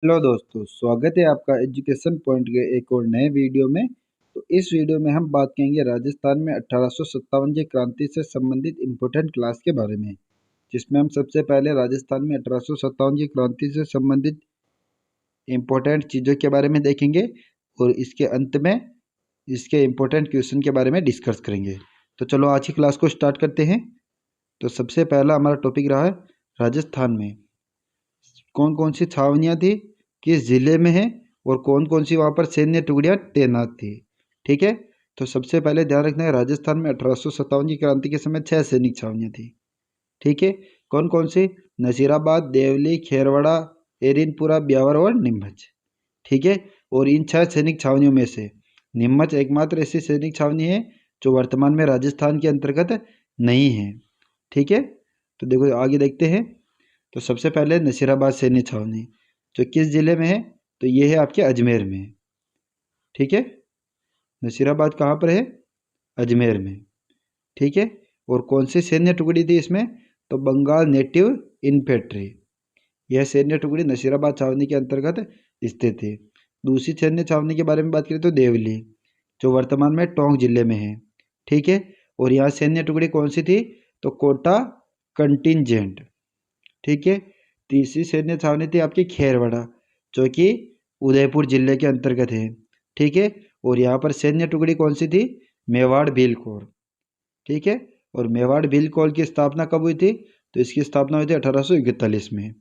Hello दोस्तों, स्वागत है आपका एजुकेशन पॉइंट के एक और नए वीडियो में। तो इस वीडियो में हम बात करेंगे राजस्थान में 1857 की क्रांति से संबंधित इम्पोर्टेंट क्लास के बारे में, जिसमें हम सबसे पहले राजस्थान में 1857 की क्रांति से संबंधित इम्पोर्टेंट चीज़ों के बारे में देखेंगे और इसके अंत में इसके इम्पोर्टेंट क्वेश्चन के बारे में डिस्कस करेंगे। तो चलो आज की क्लास को स्टार्ट करते हैं। तो सबसे पहला हमारा टॉपिक रहा है राजस्थान में कौन कौन सी छावनियाँ थी, किस जिले में है और कौन कौन सी वहाँ पर सैन्य टुकड़ियाँ तैनात थी। ठीक है, तो सबसे पहले ध्यान रखना है राजस्थान में 1857 की क्रांति के समय 6 सैनिक छावनियाँ थी। ठीक है, कौन कौन सी? नसीराबाद, देवली, खेरवाड़ा, एरिनपुरा, ब्यावर और नीमच। ठीक है, और इन 6 सैनिक छावनियों में से नीमच एकमात्र ऐसी सैनिक छावनी है जो वर्तमान में राजस्थान के अंतर्गत नहीं है। ठीक है, तो देखो आगे देखते हैं। तो सबसे पहले नसीराबाद सैन्य छावनी जो किस जिले में है? तो ये है आपके अजमेर में। ठीक है, नसीराबाद कहाँ पर है? अजमेर में। ठीक है, और कौन सी सैन्य टुकड़ी थी इसमें? तो बंगाल नेटिव इन्फेंट्री। यह सैन्य टुकड़ी नसीराबाद छावनी के अंतर्गत स्थित थी। दूसरी सैन्य छावनी के बारे में बात करें तो देवली, जो वर्तमान में टोंक जिले में है। ठीक है, और यहाँ सैन्य टुकड़ी कौन सी थी? तो कोटा कंटिंजेंट। ठीक है, तीसरी सैन्य छावनी थी आपकी खेरवाड़ा, जो कि उदयपुर जिले के अंतर्गत है। ठीक है, और यहाँ पर सैन्य टुकड़ी कौन सी थी? मेवाड़ भील कोर। ठीक है, और मेवाड़ भील कोर की स्थापना कब हुई थी? तो इसकी स्थापना हुई थी 1841 में।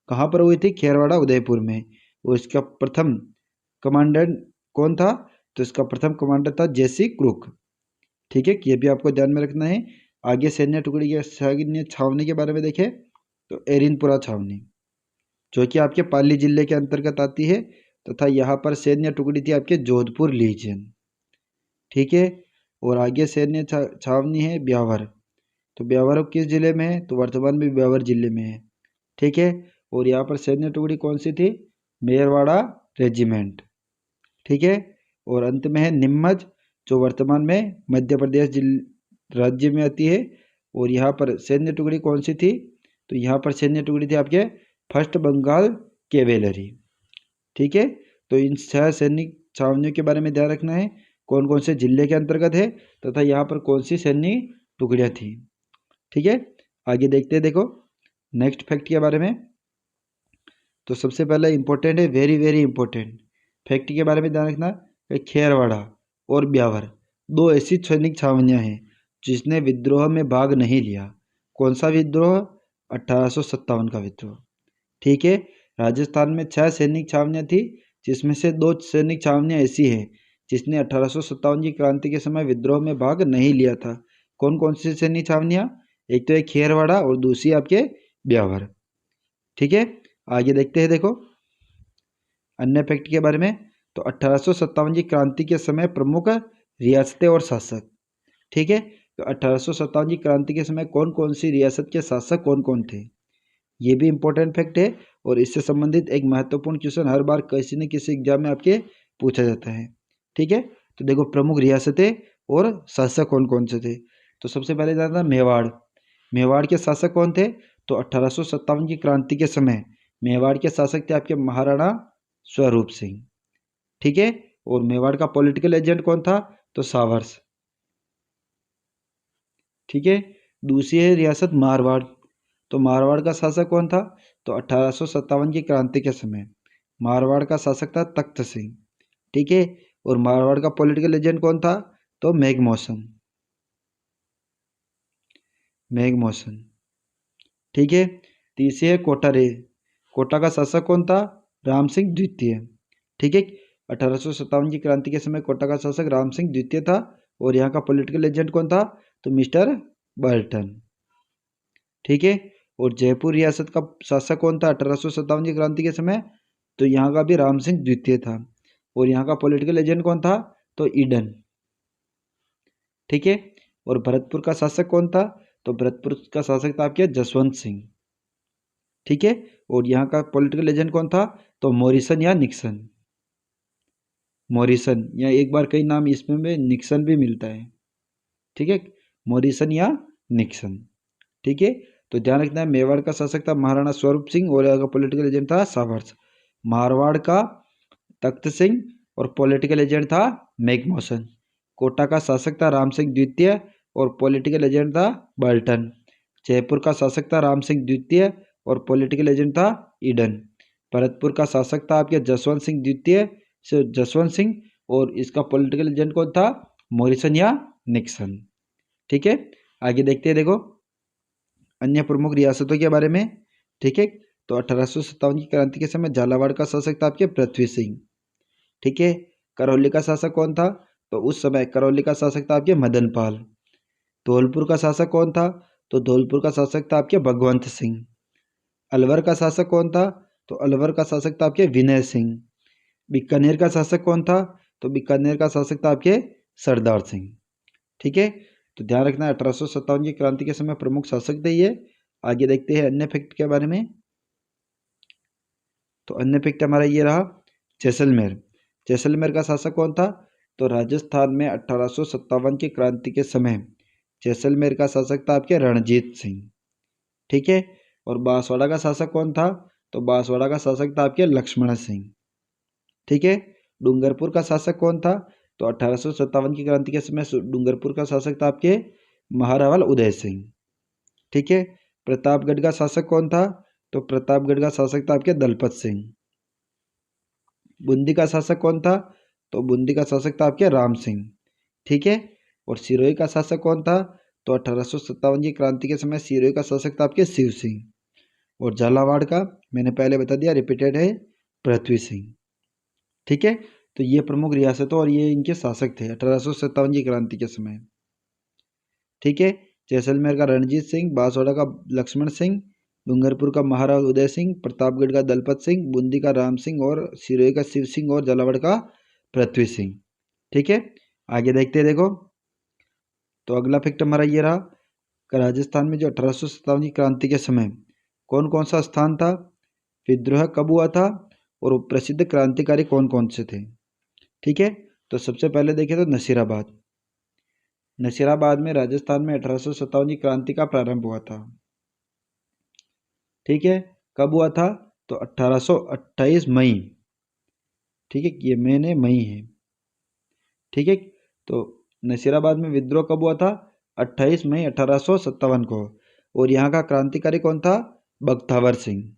कहाँ पर हुई थी? खेरवाड़ा उदयपुर में। और इसका प्रथम कमांडेंट कौन था? तो इसका प्रथम कमांडर था जेसी क्रुक। ठीक है, ये भी आपको ध्यान में रखना है। आगे सैन्य टुकड़ी के सैन्य छावनी के बारे में देखें तो एरिनपुरा छावनी, जो कि आपके पाली जिले के अंतर्गत आती है, तथा यहाँ पर सैन्य टुकड़ी थी आपके जोधपुर लीजियन। ठीक है, और आगे सैन्य छावनी है ब्यावर। तो ब्यावर किस जिले में है? तो वर्तमान में ब्यावर जिले में है। ठीक है, और यहाँ पर सैन्य टुकड़ी कौन सी थी? मेरवाड़ा रेजिमेंट। ठीक है, और अंत में है निम्मच, जो वर्तमान में मध्य प्रदेश राज्य में आती है। और यहाँ पर सैन्य टुकड़ी कौन सी थी? तो यहाँ पर सैन्य टुकड़ी थी आपके फर्स्ट बंगाल कैवेलरी। ठीक है, तो इन 6 सैनिक छावनियों के बारे में ध्यान रखना है, कौन कौन से जिले के अंतर्गत है तथा यहाँ पर कौन सी सैन्य टुकड़ियाँ थी। ठीक है, आगे देखते हैं। देखो नेक्स्ट फैक्ट के बारे में। तो सबसे पहला इंपॉर्टेंट है, वेरी वेरी इंपॉर्टेंट फैक्ट के बारे में ध्यान रखना कि खेरवाड़ा और ब्यावर दो ऐसी सैनिक छावनियाँ हैं जिसने विद्रोह में भाग नहीं लिया। कौन सा विद्रोह? 1857 का विद्रोह। ठीक है, राजस्थान में 6 सैनिक छावनियाँ थी, जिसमें से 2 सैनिक छावनियाँ ऐसी हैं जिसने 1857 की क्रांति के समय विद्रोह में भाग नहीं लिया था। कौन कौन सी सैनिक छावनियाँ? एक तो है खेरवाड़ा और दूसरी आपके ब्यावर। ठीक है, आगे देखते हैं। देखो अन्य फैक्ट के बारे में। तो 1857 की क्रांति के समय प्रमुख रियासतें और शासक। ठीक है, तो 1857 की क्रांति के समय कौन कौन सी रियासत के शासक कौन कौन थे, ये भी इंपॉर्टेंट फैक्ट है। और इससे संबंधित एक महत्वपूर्ण क्वेश्चन हर बार किसी न किसी एग्जाम में आपके पूछा जाता है। ठीक है, तो देखो प्रमुख रियासतें और शासक कौन कौन से थे। तो सबसे पहले जाना था मेवाड़। मेवाड़ के शासक कौन थे? तो 1857 की क्रांति के समय मेवाड़ के शासक थे आपके महाराणा स्वरूप सिंह। ठीक है, और मेवाड़ का पॉलिटिकल एजेंट कौन था? तो सावर्स। ठीक है, दूसरी है रियासत मारवाड़। तो मारवाड़ का शासक कौन था? तो 1857 की क्रांति के समय मारवाड़ का शासक था तख्त सिंह। ठीक है, और मारवाड़ का पॉलिटिकल एजेंट कौन था? तो मेघमौसन। मेघमौसन। ठीक है, तीसरी है कोटा रे। कोटा का शासक कौन था? राम सिंह द्वितीय। ठीक है, 1857 की क्रांति के समय कोटा का शासक राम सिंह द्वितीय था। और यहाँ का पॉलिटिकल एजेंट कौन था? तो मिस्टर बर्टन। ठीक है, और जयपुर रियासत का शासक कौन था 1857 की क्रांति के समय? तो यहाँ का भी राम सिंह द्वितीय था। और यहाँ का पॉलिटिकल एजेंट कौन था? तो ईडन। ठीक है, और भरतपुर का शासक कौन था? तो भरतपुर का शासक था आपके जसवंत सिंह। ठीक है, और यहाँ का पॉलिटिकल एजेंट कौन था? तो मॉरिसन या निक्सन। मॉरिसन या एक बार कई नाम इसमें में निक्सन भी मिलता है। ठीक है, मॉरिसन या निक्सन। ठीक है, तो ध्यान रखना है मेवाड़ का शासक था महाराणा स्वरूप सिंह और यहाँ का पॉलिटिकल एजेंट था सावर्स। मारवाड़ का तख्त सिंह और पॉलिटिकल एजेंट था मैकमोहन। कोटा का शासक था राम सिंह द्वितीय और पॉलिटिकल एजेंट था बर्टन। जयपुर का शासक था राम सिंह द्वितीय और पॉलिटिकल एजेंट था ईडन। भरतपुर का शासक था आपके जसवंत सिंह द्वितीय से जसवंत सिंह और इसका पॉलिटिकल एजेंट कौन था, मॉरिसन या निक्सन। ठीक है, आगे देखते हैं। देखो अन्य प्रमुख रियासतों के बारे में। ठीक है, तो 1857 की क्रांति के समय झालावाड़ का शासक था आपके पृथ्वी सिंह। ठीक है, करौली का शासक कौन था, तो उस समय करौली का शासक था आपके मदन पाल। धौलपुर का शासक कौन था, तो धौलपुर का शासक था आपके भगवंत सिंह। अलवर का शासक कौन था, तो अलवर का शासक था आपके विनय सिंह। बीकानेर का शासक कौन था, तो बीकानेर का शासक था आपके सरदार सिंह। ठीक है, तो ध्यान रखना 1857 की क्रांति के समय प्रमुख शासक थे ये। आगे देखते हैं अन्य फैक्ट के बारे में। तो अन्य फैक्ट हमारा ये रहा, जैसलमेर। जैसलमेर का शासक कौन था, तो राजस्थान में 1857 की क्रांति के समय जैसलमेर का शासक था आपके रणजीत सिंह। ठीक है, और बांसवाड़ा का शासक कौन था, तो बांसवाड़ा का शासक था आपके लक्ष्मण सिंह। ठीक है, डूंगरपुर का शासक कौन था, तो 1857 की क्रांति के समय डूंगरपुर का शासक था आपके महारावल उदय सिंह। ठीक है, प्रतापगढ़ का शासक कौन था, तो प्रतापगढ़ का शासक था आपके दलपत सिंह। बूंदी का शासक कौन था, तो बूंदी का शासक था आपके राम सिंह। ठीक है, और सिरोही का शासक कौन था, तो 1857 की क्रांति के समय सिरोही का शासक था आपके शिव सिंह। और झालावाड़ का मैंने पहले बता दिया, रिपीटेड है, पृथ्वी सिंह। ठीक है, तो ये प्रमुख रियासतों और ये इनके शासक थे 1857 की क्रांति के समय। ठीक है, जैसलमेर का रणजीत सिंह, बांसवाड़ा का लक्ष्मण सिंह, डूंगरपुर का महाराज उदय सिंह, प्रतापगढ़ का दलपत सिंह, बूंदी का राम सिंह और सिरोही का शिव सिंह और झालावाड़ का पृथ्वी सिंह। ठीक है, आगे देखते हैं। देखो तो अगला फैक्ट हमारा ये रहा कि राजस्थान में जो 1857 की क्रांति के समय कौन कौन सा स्थान था, विद्रोह कब हुआ था और प्रसिद्ध क्रांतिकारी कौन कौन से थे। ठीक है, तो सबसे पहले देखें तो नसीराबाद। नसीराबाद में राजस्थान में 1857 की क्रांति का प्रारंभ हुआ था। ठीक है, कब हुआ था, तो 1828 मई। ठीक है, ये महीने मई है। ठीक है, तो नसीराबाद में विद्रोह कब हुआ था, 28 मई 1857 को। और यहाँ का क्रांतिकारी कौन था, बख्तावर सिंह।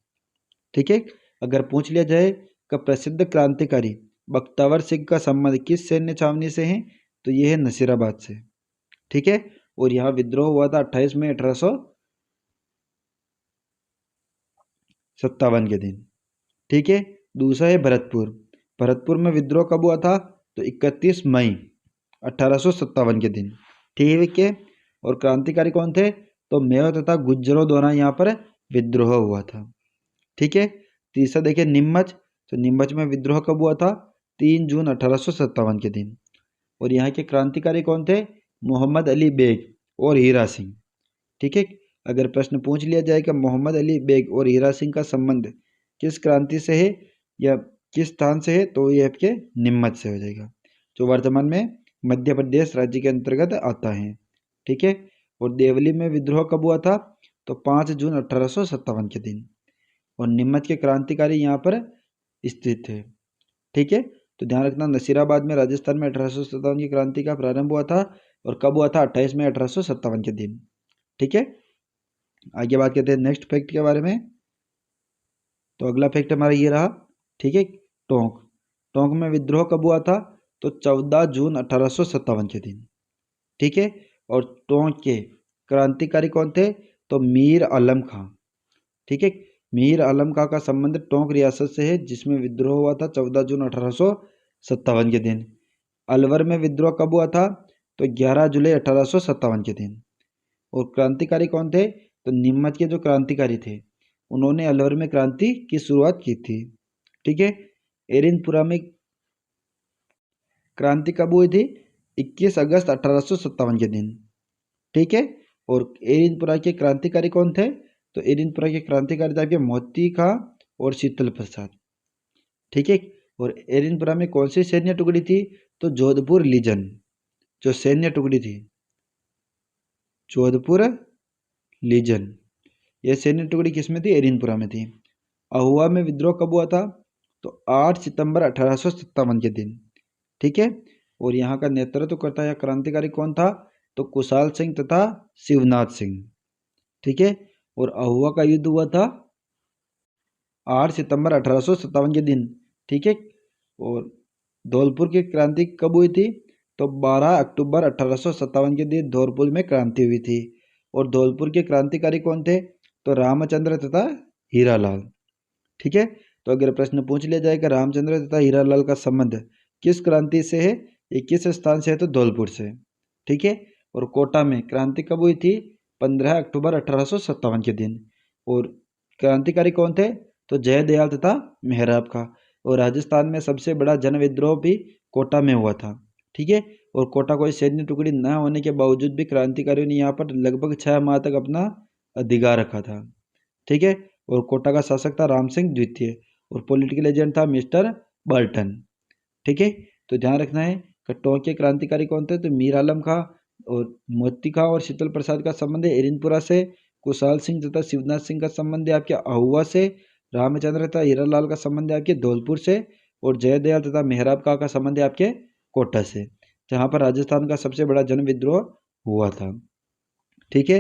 ठीक है, अगर पूछ लिया जाए कि प्रसिद्ध क्रांतिकारी बख्तावर सिंह का संबंध किस सैन्य छावनी से है, तो ये है नसीराबाद से। ठीक है, और यहाँ विद्रोह हुआ था 28 मई 1857 के दिन। ठीक है, दूसरा है भरतपुर। भरतपुर में विद्रोह कब हुआ था, तो 31 मई 1857 के दिन। ठीक है, और क्रांतिकारी कौन थे, तो मेवाड़ तथा गुज्जरों द्वारा यहाँ पर विद्रोह हुआ था। ठीक है, तीसरा देखिए नीमच। तो नीमच में विद्रोह कब हुआ था, 3 जून 1857 के दिन। और यहाँ के क्रांतिकारी कौन थे, मोहम्मद अली बेग और हीरा सिंह। ठीक है, अगर प्रश्न पूछ लिया जाए कि मोहम्मद अली बेग और हीरा सिंह का संबंध किस क्रांति से है या किस स्थान से है, तो ये आपके नीमच से हो जाएगा, जो वर्तमान में मध्य प्रदेश राज्य के अंतर्गत आता है। ठीक है, और देवली में विद्रोह कब हुआ था, तो 5 जून 1857 के दिन। और नीमच के क्रांतिकारी यहाँ पर स्थित थे। ठीक है, तो ध्यान रखना नसीराबाद में राजस्थान में 1857 की क्रांति का प्रारंभ हुआ था और कब हुआ था, 28 मई 1857 के दिन। ठीक है, आगे बात करते हैं नेक्स्ट फैक्ट के बारे में। तो अगला फैक्ट हमारा ये रहा। ठीक है, टोंक। टोंक में विद्रोह कब हुआ था, तो 14 जून 1857 के दिन। ठीक है, और टोंक के क्रांतिकारी कौन थे, तो मीर आलम खां। ठीक है, मीर आलम खां का संबंध टोंक रियासत से है जिसमें विद्रोह हुआ था 14 जून 1857 के दिन। अलवर में विद्रोह कब हुआ था, तो 11 जुलाई 1857 के दिन। और क्रांतिकारी कौन थे, तो नीमच के जो क्रांतिकारी थे उन्होंने अलवर में क्रांति की शुरुआत की थी। ठीक है, एरिनपुरा में क्रांति कब हुई थी, 21 अगस्त 1857 के दिन। ठीक है, और एरिनपुरा के क्रांतिकारी कौन थे, तो एरिनपुरा के क्रांतिकारी थे मोती खां और शीतल प्रसाद। ठीक है, और एरिनपुरा में कौन सी सैन्य टुकड़ी थी, तो जोधपुर लीजन जो सैन्य टुकड़ी थी, जोधपुर लीजन, यह सैन्य टुकड़ी किस में थी, एरिनपुरा में थी। अहुआ में विद्रोह कब हुआ था, तो 8 सितंबर 1857 के दिन। ठीक है। और यहाँ का नेतृत्व करता है क्रांतिकारी कौन था? तो कुशाल सिंह तथा शिवनाथ सिंह। ठीक है। और अहुआ का युद्ध हुआ था 8 सितंबर 1857 के दिन। ठीक है। और धौलपुर की क्रांति कब हुई थी? तो 12 अक्टूबर 1857 के दिन धौलपुर में क्रांति हुई थी। और धौलपुर के क्रांतिकारी कौन थे? तो रामचंद्र तथा हीरालाल। ठीक है। तो अगर प्रश्न पूछ लिया जाए कि रामचंद्र तथा हीरालाल का संबंध किस क्रांति से है, ये किस स्थान से है? तो धौलपुर से। ठीक है। और कोटा में क्रांति कब हुई थी? 15 अक्टूबर 1857 के दिन। और क्रांतिकारी कौन थे? तो जयदयाल तथा मेहराब का। और राजस्थान में सबसे बड़ा जन विद्रोह भी कोटा में हुआ था। ठीक है। और कोटा कोई सैन्य टुकड़ी न होने के बावजूद भी क्रांतिकारियों ने यहाँ पर लगभग 6 माह तक अपना अधिकार रखा था। ठीक है। और कोटा का शासक था राम सिंह द्वितीय। और पॉलिटिकल एजेंट था मिस्टर बर्टन। ठीक है। तो ध्यान रखना है कि टोंक के क्रांतिकारी कौन थे? तो मीर आलम खां और मोती खां और शीतल प्रसाद का संबंध है एरिनपुरा से। कुशाल सिंह तथा शिवनाथ सिंह का संबंध है आपके अहुआ से। रामचंद्र तथा हीरालाल का संबंध है आपके धौलपुर से। और जयदयाल तथा मेहराब खां का संबंध है आपके कोटा से, जहाँ पर राजस्थान का सबसे बड़ा जन विद्रोह हुआ था। ठीक है।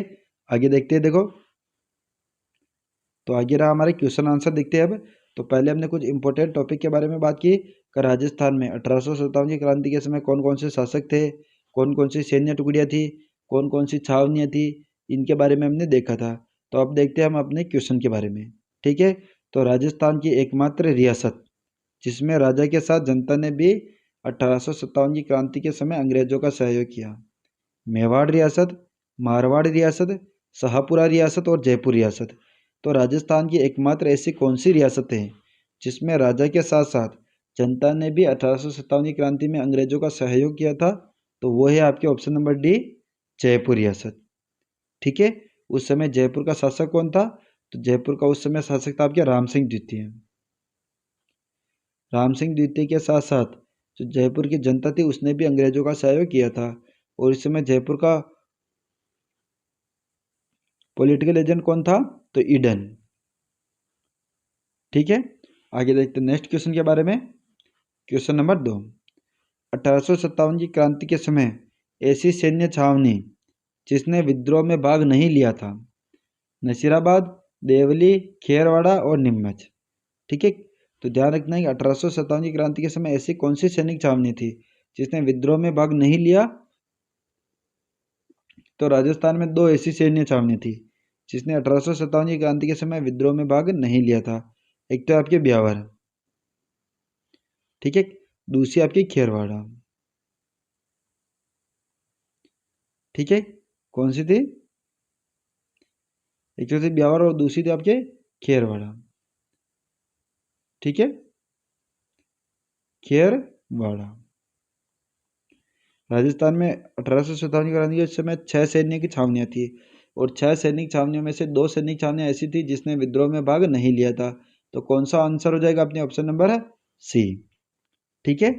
आगे देखते हैं। देखो, तो आगे रहा हमारे क्वेश्चन आंसर देखते हैं अब। तो पहले हमने कुछ इंपॉर्टेंट टॉपिक के बारे में बात की कि राजस्थान में 1857 की क्रांति के समय कौन कौन से शासक थे, कौन कौन सी सैन्य टुकड़ियाँ थी, कौन कौन सी छावनियाँ थी, इनके बारे में हमने देखा था। तो अब देखते हैं हम अपने क्वेश्चन के बारे में। ठीक है। तो राजस्थान की एकमात्र रियासत जिसमें राजा के साथ जनता ने भी 1857 की क्रांति के समय अंग्रेजों का सहयोग किया, मेवाड़ रियासत, मारवाड़ रियासत, शाहपुरा रियासत और जयपुर रियासत। तो राजस्थान की एकमात्र ऐसी कौन सी रियासत है जिसमें राजा के साथ साथ जनता ने भी 1857 की क्रांति में अंग्रेजों का सहयोग किया था? तो वो है आपके ऑप्शन नंबर डी, जयपुर रियासत। ठीक है। उस समय जयपुर का शासक कौन था? तो जयपुर का उस समय शासक था आपके राम सिंह द्वितीय। राम सिंह द्वितीय के साथ साथ जो जयपुर की जनता थी उसने भी अंग्रेजों का सहयोग किया था। और इस समय जयपुर का पॉलिटिकल एजेंट कौन था? तो ईडन। ठीक है। आगे देखते हैं नेक्स्ट क्वेश्चन के बारे में। क्वेश्चन नंबर 2, 1857 की क्रांति के समय ऐसी सैन्य छावनी जिसने विद्रोह में भाग नहीं लिया था? नसीराबाद, देवली, खेरवाड़ा और नीमच। ठीक है। तो ध्यान रखना है कि 1857 की क्रांति के समय ऐसी कौन सी सैनिक छावनी थी जिसने विद्रोह में भाग नहीं लिया? तो राजस्थान में 2 ऐसी सैन्य छावनी थी जिसने 1857 की क्रांति के समय विद्रोह में भाग नहीं लिया था। एक तो आपके ब्यावर, ठीक है, दूसरी आपकी खेरवाड़ा। ठीक है। कौन सी थी? एक तो थी ब्यावर और दूसरी थी आपके खेरवाड़ा। ठीक है, खेरवाड़ा। राजस्थान में 1857 की क्रांति के समय 6 सैनिक की छावनियां थी और 6 सैनिक छावनियों में से 2 सैनिक छावनियां ऐसी थी जिसने विद्रोह में भाग नहीं लिया था। तो कौन सा आंसर हो जाएगा? अपने ऑप्शन नंबर सी। ठीक है।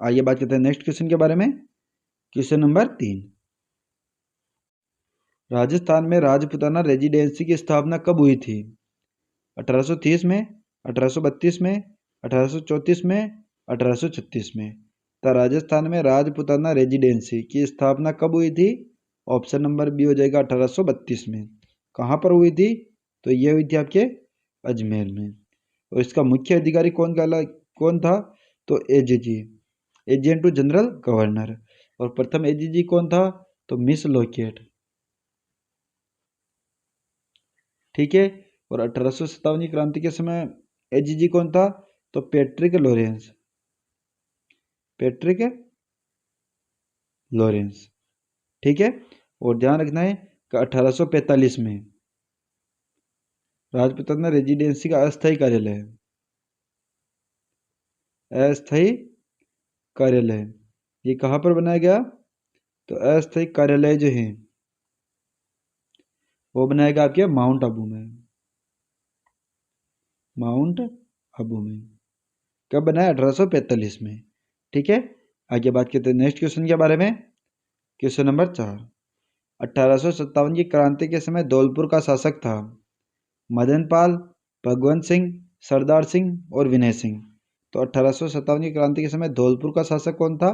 आइए बात करते हैं नेक्स्ट क्वेश्चन के बारे में। क्वेश्चन नंबर 3, राजस्थान में राजपुताना रेजिडेंसी की स्थापना कब हुई थी? 1830 में, 1832 में, 1834 में, 1836 में। तो राजस्थान में राजपुताना रेजिडेंसी की स्थापना कब हुई थी? ऑप्शन नंबर बी हो जाएगा 1832 में। कहाँ पर हुई थी? तो ये हुई थी आपके अजमेर में। और इसका मुख्य अधिकारी कौन था? तो AGG, agent to general governor. और प्रथम एजीजी कौन था? तो मिस लॉकेट। ठीक है। और 1857 की क्रांति के समय एजीजी कौन था? तो पैट्रिक लॉरेंस, पैट्रिक लॉरेंस। ठीक है। और ध्यान रखना है कि 1845 में राजपुताना रेजिडेंसी का अस्थायी कार्यालय, अस्थायी कार्यालय, ये कहाँ पर बनाया गया? तो अस्थायी कार्यालय जो है वो बनाया गया आपके माउंट आबू में, माउंट आबू में। कब बनाया? 1845 में। ठीक है। आगे बात करते हैं नेक्स्ट क्वेश्चन के बारे में। क्वेश्चन नंबर 4, 1857 की क्रांति के समय धौलपुर का शासक था मदन पाल, भगवंत सिंह, सरदार सिंह और विनय सिंह। तो 1857 की क्रांति के समय धौलपुर का शासक कौन था?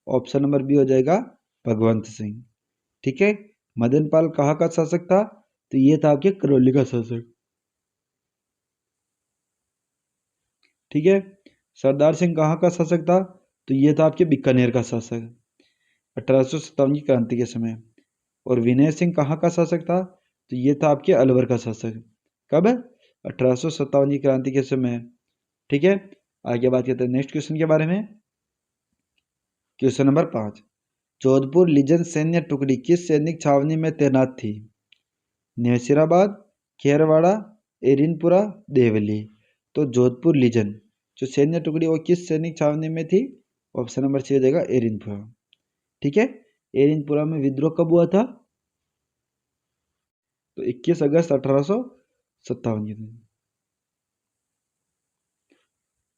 ऑप्शन नंबर बी हो जाएगा भगवंत सिंह। ठीक है। मदन पाल कहाँ का शासक था? तो ये था आपके करौली का शासक। ठीक है। सरदार सिंह कहाँ का शासक था? तो ये था आपके बीकानेर का शासक 1857 की क्रांति के समय। और विनय सिंह कहाँ का शासक था? तो ये था आपके अलवर का शासक। कब? 1857 की क्रांति के समय। ठीक है। आगे बात करते हैं नेक्स्ट क्वेश्चन के बारे में। क्वेश्चन नंबर 5, जोधपुर लीजन सैन्य टुकड़ी किस सैनिक छावनी में तैनात थी? नेसिराबाद, खेरवाड़ा, एरिनपुरा, देवली। तो जोधपुर लीजन जो सैन्य टुकड़ी वो किस सैनिक छावनी में थी? ऑप्शन नंबर सी हो जाएगा एरिनपुरा। ठीक है। एरिनपुरा में विद्रोह कब हुआ था? तो 21 अगस्त 1857 के दिन।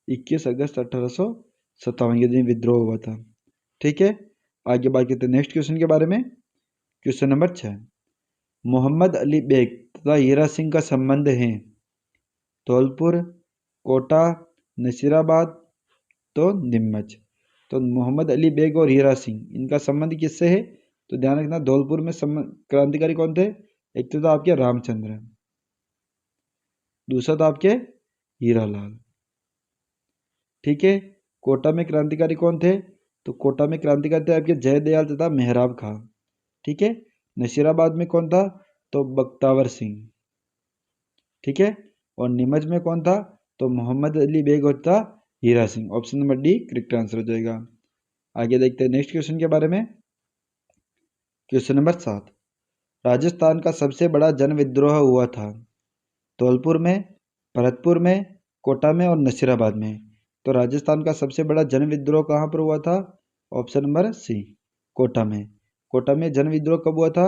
21 अगस्त 1857 के दिन विद्रोह हुआ था। ठीक है। आगे बात करते हैं नेक्स्ट क्वेश्चन के बारे में। क्वेश्चन नंबर 6, मोहम्मद अली बेग तथा हीरा सिंह का संबंध है? धौलपुर, कोटा, नसीराबाद, तो नीमच। तो मोहम्मद अली बेग और हीरा सिंह इनका संबंध किससे है? तो ध्यान रखना धौलपुर में क्रांतिकारी कौन थे? एक तो था आपके रामचंद्र, दूसरा था आपके हीरालाल। ठीक है। कोटा में क्रांतिकारी कौन थे? तो कोटा में क्रांतिकारी थे आपके जयदयाल तथा मेहराब खां। ठीक है। नसीराबाद में कौन था? तो बख्तावर सिंह। ठीक है। और नीमच में कौन था? तो मोहम्मद अली बेग और था Hira Singh. Option number D correct answer हो जाएगा। आगे देखते हैं नेक्स्ट क्वेश्चन के बारे में। क्वेश्चन नंबर 7, राजस्थान का सबसे बड़ा जन विद्रोह हुआ था? धौलपुर में, भरतपुर में, कोटा में और नसीराबाद में। तो राजस्थान का सबसे बड़ा जन विद्रोह कहाँ पर हुआ था? ऑप्शन नंबर सी कोटा में। कोटा में जन विद्रोह कब हुआ था?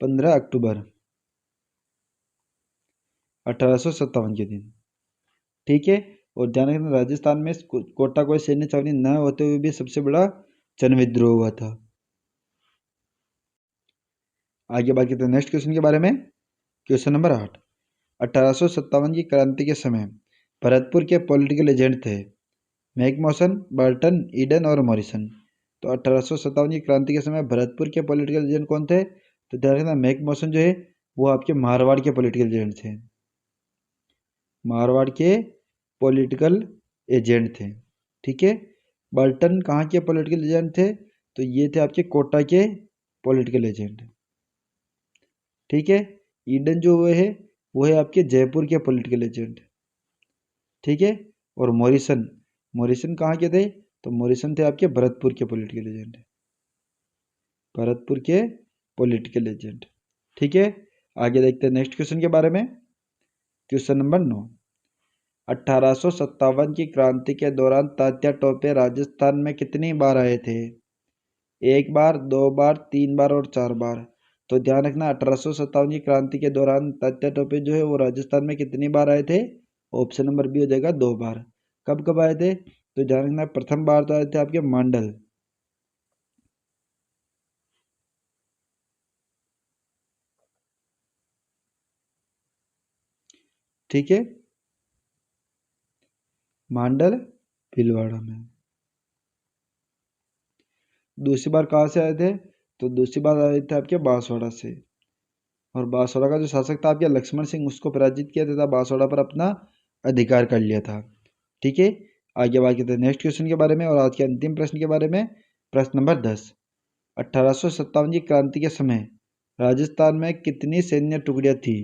15 अक्टूबर 1857 के दिन। ठीक है। और ध्यान रखना राजस्थान में कोटा कोई सैन्य छावनी न होते हुए भी सबसे बड़ा जन विद्रोह हुआ था। आगे बात करते हैं नेक्स्ट क्वेश्चन के बारे में। क्वेश्चन नंबर 8, 1857 की क्रांति के समय भरतपुर के पॉलिटिकल एजेंट थे? मैकमोसन, बर्टन, ईडन और मॉरिसन। तो 1857 की क्रांति के समय भरतपुर के पॉलिटिकल एजेंट कौन थे? तो ध्यान रखना मैकमोसन जो है वो आपके मारवाड़ के पॉलिटिकल एजेंट थे। मारवाड़ के पॉलिटिकल एजेंट थे। ठीक है। बर्टन कहाँ के पॉलिटिकल एजेंट थे? तो ये थे आपके कोटा के पॉलिटिकल एजेंट। ठीक है। ईडन जो हुए है वो है आपके जयपुर के पॉलिटिकल एजेंट। ठीक है। और मॉरिसन, मॉरिसन कहाँ के थे? तो मॉरिसन थे आपके भरतपुर के पॉलिटिकल एजेंट। भरतपुर के पॉलिटिकल एजेंट। ठीक है। आगे देखते हैं नेक्स्ट क्वेश्चन के बारे में। क्वेश्चन नंबर 9, 1857 की क्रांति के दौरान तात्या टोपे राजस्थान में कितनी बार आए थे? 1 बार, 2 बार, 3 बार और 4 बार। तो ध्यान रखना 1857 की क्रांति के दौरान तात्या टोपे जो है वो राजस्थान में कितनी बार आए थे? ऑप्शन नंबर बी हो जाएगा 2 बार। कब कब आए थे? तो ध्यान रखना प्रथम बार तो आए थे आपके मांडल। ठीक है। मांडल भीलवाड़ा में। दूसरी बार कहाँ से आए थे? तो दूसरी बार आए थे आपके बांसवाड़ा से। और बांसवाड़ा का जो शासक था आपके लक्ष्मण सिंह उसको पराजित किया तथा बांसवाड़ा पर अपना अधिकार कर लिया था। ठीक है। आगे बात करते हैं नेक्स्ट क्वेश्चन के बारे में और आज के अंतिम प्रश्न के बारे में। प्रश्न नंबर 10, 1857 की क्रांति के समय राजस्थान में कितनी सैन्य टुकड़ियां थी?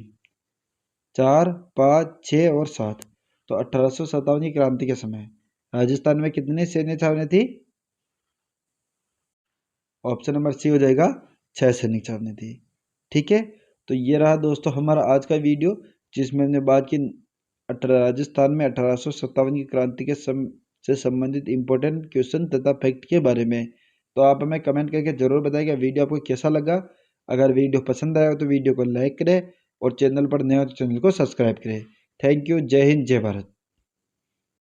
4, 5, 6 और 7। तो 1857 की क्रांति के समय राजस्थान में कितनी सैन्य छावनी थी? ऑप्शन नंबर सी हो जाएगा 6 सैनिक छावनी थी। ठीक है। तो ये रहा दोस्तों हमारा आज का वीडियो जिसमें हमने बात की राजस्थान में 1857 की क्रांति के से संबंधित इंपॉर्टेंट क्वेश्चन तथा फैक्ट के बारे में। तो आप हमें कमेंट करके ज़रूर बताइएगा वीडियो आपको कैसा लगा। अगर वीडियो पसंद आया हो तो वीडियो को लाइक करें और चैनल पर नए हो तो चैनल को सब्सक्राइब करें। Thank you. जय हिंद, जय भारत।